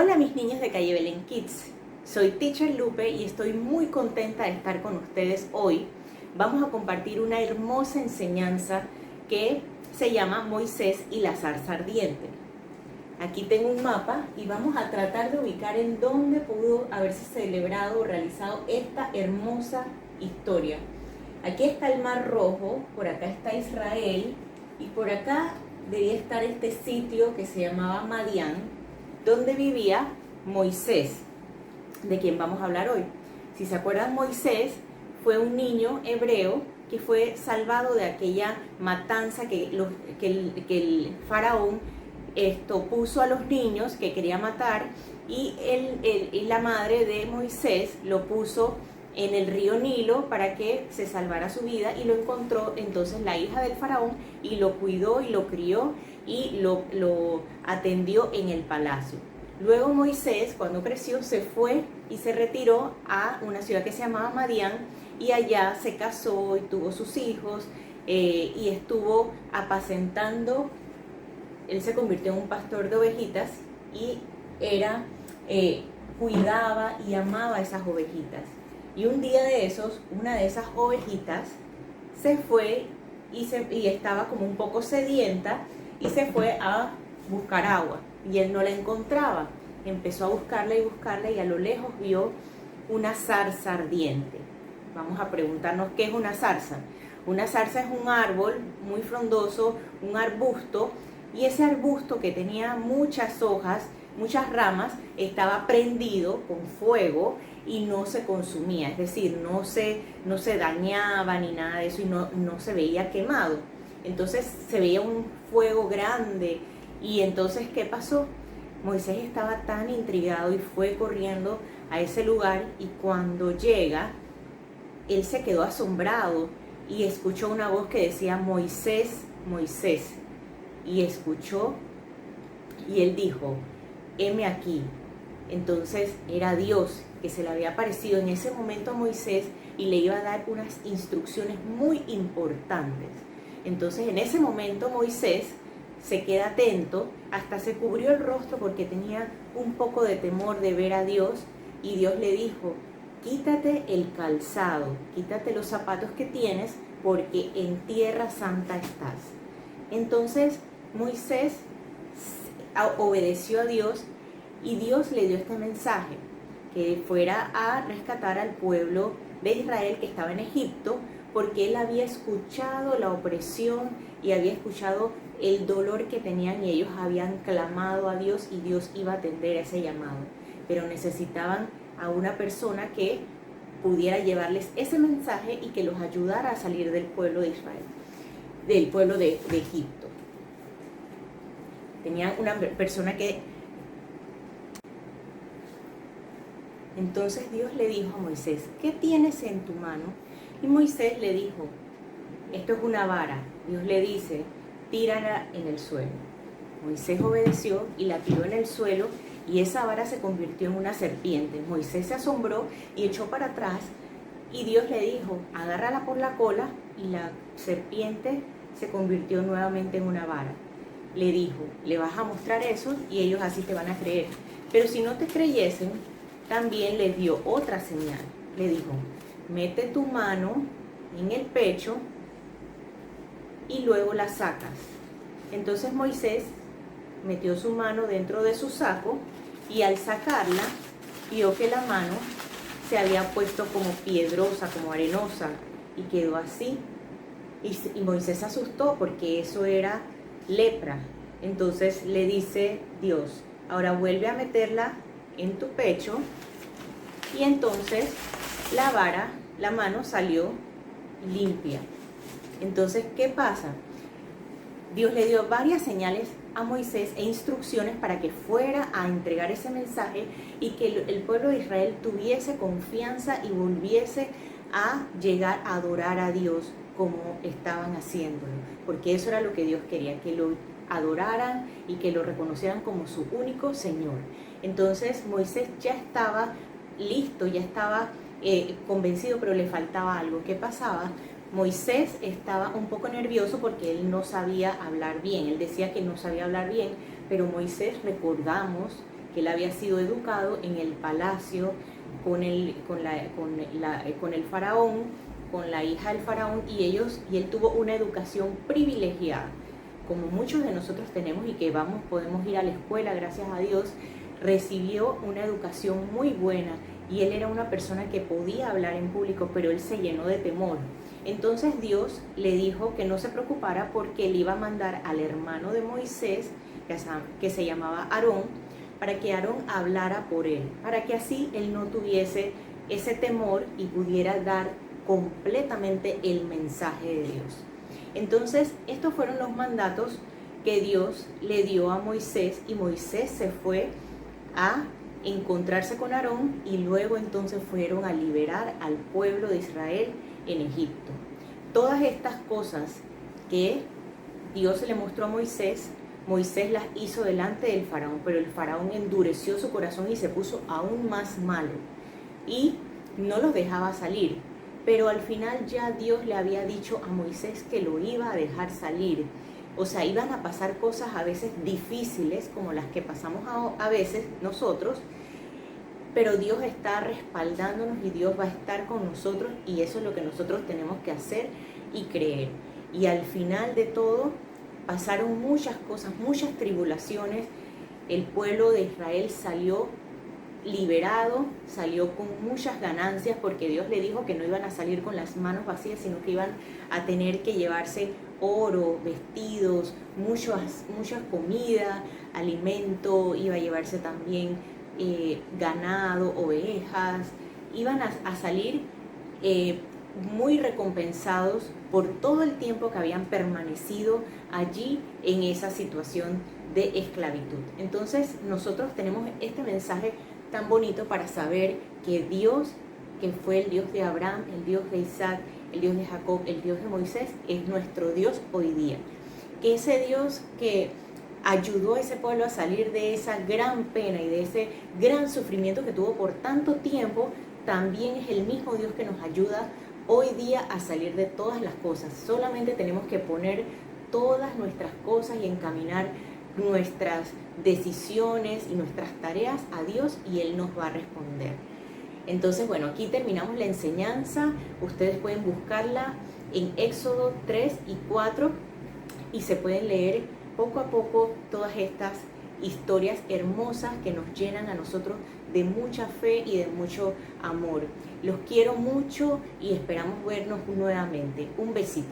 Hola mis niños de Calle Belén Kids, soy Teacher Lupe y estoy muy contenta de estar con ustedes hoy. Vamos a compartir una hermosa enseñanza que se llama Moisés y la zarza ardiente. Aquí tengo un mapa y vamos a tratar de ubicar en dónde pudo haberse celebrado o realizado esta hermosa historia. Aquí está el Mar Rojo, por acá está Israel y por acá debía estar este sitio que se llamaba Madián, donde vivía Moisés, de quien vamos a hablar hoy. Si se acuerdan, Moisés fue un niño hebreo que fue salvado de aquella matanza que el faraón puso a los niños que quería matar, y la madre de Moisés lo puso en el río Nilo para que se salvara su vida, y lo encontró entonces la hija del faraón y lo cuidó y lo crió y lo atendió en el palacio. Luego Moisés, cuando creció, se fue y se retiró a una ciudad que se llamaba Madián, y allá se casó y tuvo sus hijos y estuvo apacentando. Él se convirtió en un pastor de ovejitas y cuidaba y amaba a esas ovejitas. Y un día de esos, una de esas ovejitas se fue y estaba como un poco sedienta y se fue a buscar agua y él no la encontraba. Empezó a buscarla y a lo lejos vio una zarza ardiente. Vamos a preguntarnos qué es una zarza. Una zarza es un árbol muy frondoso, un arbusto, y ese arbusto, que tenía muchas hojas, muchas ramas, estaba prendido con fuego y no se consumía, es decir, no se dañaba ni nada de eso, y no se veía quemado. Entonces se veía un fuego grande. Y entonces, ¿qué pasó? Moisés estaba tan intrigado y fue corriendo a ese lugar, y cuando llega, él se quedó asombrado y escuchó una voz que decía: Moisés, Moisés. Y escuchó, y él dijo: heme aquí. Entonces era Dios que se le había aparecido en ese momento a Moisés y le iba a dar unas instrucciones muy importantes. Entonces en ese momento Moisés se queda atento, hasta se cubrió el rostro porque tenía un poco de temor de ver a Dios, y Dios le dijo: quítate el calzado, quítate los zapatos que tienes, porque en tierra santa estás. Entonces Moisés obedeció a Dios, y Dios le dio este mensaje: que fuera a rescatar al pueblo de Israel que estaba en Egipto, porque él había escuchado la opresión y había escuchado el dolor que tenían, y ellos habían clamado a Dios y Dios iba a atender a ese llamado, pero necesitaban a una persona que pudiera llevarles ese mensaje y que los ayudara a salir del pueblo de Israel, del pueblo de Egipto. Tenían una persona que... Entonces Dios le dijo a Moisés: ¿qué tienes en tu mano? Y Moisés le dijo: esto es una vara. Dios le dice: tírala en el suelo. Moisés obedeció y la tiró en el suelo, y esa vara se convirtió en una serpiente. Moisés se asombró y echó para atrás, y Dios le dijo: agárrala por la cola, y la serpiente se convirtió nuevamente en una vara. Le dijo: le vas a mostrar eso y ellos así te van a creer. Pero si no te creyesen, también les dio otra señal. Le dijo: mete tu mano en el pecho y luego la sacas. Entonces Moisés metió su mano dentro de su saco, y al sacarla vio que la mano se había puesto como piedrosa, como arenosa, y quedó así. Y Moisés se asustó porque eso era lepra. Entonces le dice Dios: ahora vuelve a meterla en tu pecho. Y entonces la mano salió limpia. Entonces, ¿qué pasa? Dios le dio varias señales a Moisés e instrucciones para que fuera a entregar ese mensaje, y que el pueblo de Israel tuviese confianza y volviese a llegar a adorar a Dios como estaban haciéndolo, porque eso era lo que Dios quería, que lo adoraran y que lo reconocieran como su único Señor. Entonces Moisés ya estaba listo, ya estaba convencido, pero le faltaba algo. ¿Qué pasaba? Moisés estaba un poco nervioso porque él no sabía hablar bien. Él decía que no sabía hablar bien, pero Moisés, recordamos que él había sido educado en el palacio con el faraón, con la hija del faraón, y él tuvo una educación privilegiada, como muchos de nosotros tenemos y que podemos ir a la escuela, gracias a Dios. Recibió una educación muy buena y él era una persona que podía hablar en público, pero él se llenó de temor. Entonces Dios le dijo que no se preocupara porque él iba a mandar al hermano de Moisés, que se llamaba Aarón, para que Aarón hablara por él, para que así él no tuviese ese temor y pudiera dar completamente el mensaje de Dios. Entonces, estos fueron los mandatos que Dios le dio a Moisés, y Moisés se fue a encontrarse con Aarón, y luego entonces fueron a liberar al pueblo de Israel en Egipto. Todas estas cosas que Dios le mostró a Moisés, Moisés las hizo delante del faraón, pero el faraón endureció su corazón y se puso aún más malo y no los dejaba salir. Pero al final ya Dios le había dicho a Moisés que lo iba a dejar salir. O sea, iban a pasar cosas a veces difíciles, como las que pasamos a veces nosotros, pero Dios está respaldándonos y Dios va a estar con nosotros, y eso es lo que nosotros tenemos que hacer y creer. Y al final de todo, pasaron muchas cosas, muchas tribulaciones. El pueblo de Israel salió liberado, salió con muchas ganancias, porque Dios le dijo que no iban a salir con las manos vacías, sino que iban a tener que llevarse oro, vestidos, mucha comida, alimento, iba a llevarse también ganado, ovejas. Iban a salir muy recompensados por todo el tiempo que habían permanecido allí en esa situación de esclavitud. Entonces nosotros tenemos este mensaje tan bonito para saber que Dios, que fue el Dios de Abraham, el Dios de Isaac, el Dios de Jacob, el Dios de Moisés, es nuestro Dios hoy día. Que ese Dios que ayudó a ese pueblo a salir de esa gran pena y de ese gran sufrimiento que tuvo por tanto tiempo, también es el mismo Dios que nos ayuda hoy día a salir de todas las cosas. Solamente tenemos que poner todas nuestras cosas y encaminar nuestras decisiones y nuestras tareas a Dios, y Él nos va a responder. Entonces, bueno, aquí terminamos la enseñanza. Ustedes pueden buscarla en Éxodo 3 y 4 y se pueden leer poco a poco todas estas historias hermosas que nos llenan a nosotros de mucha fe y de mucho amor. Los quiero mucho y esperamos vernos nuevamente. Un besito.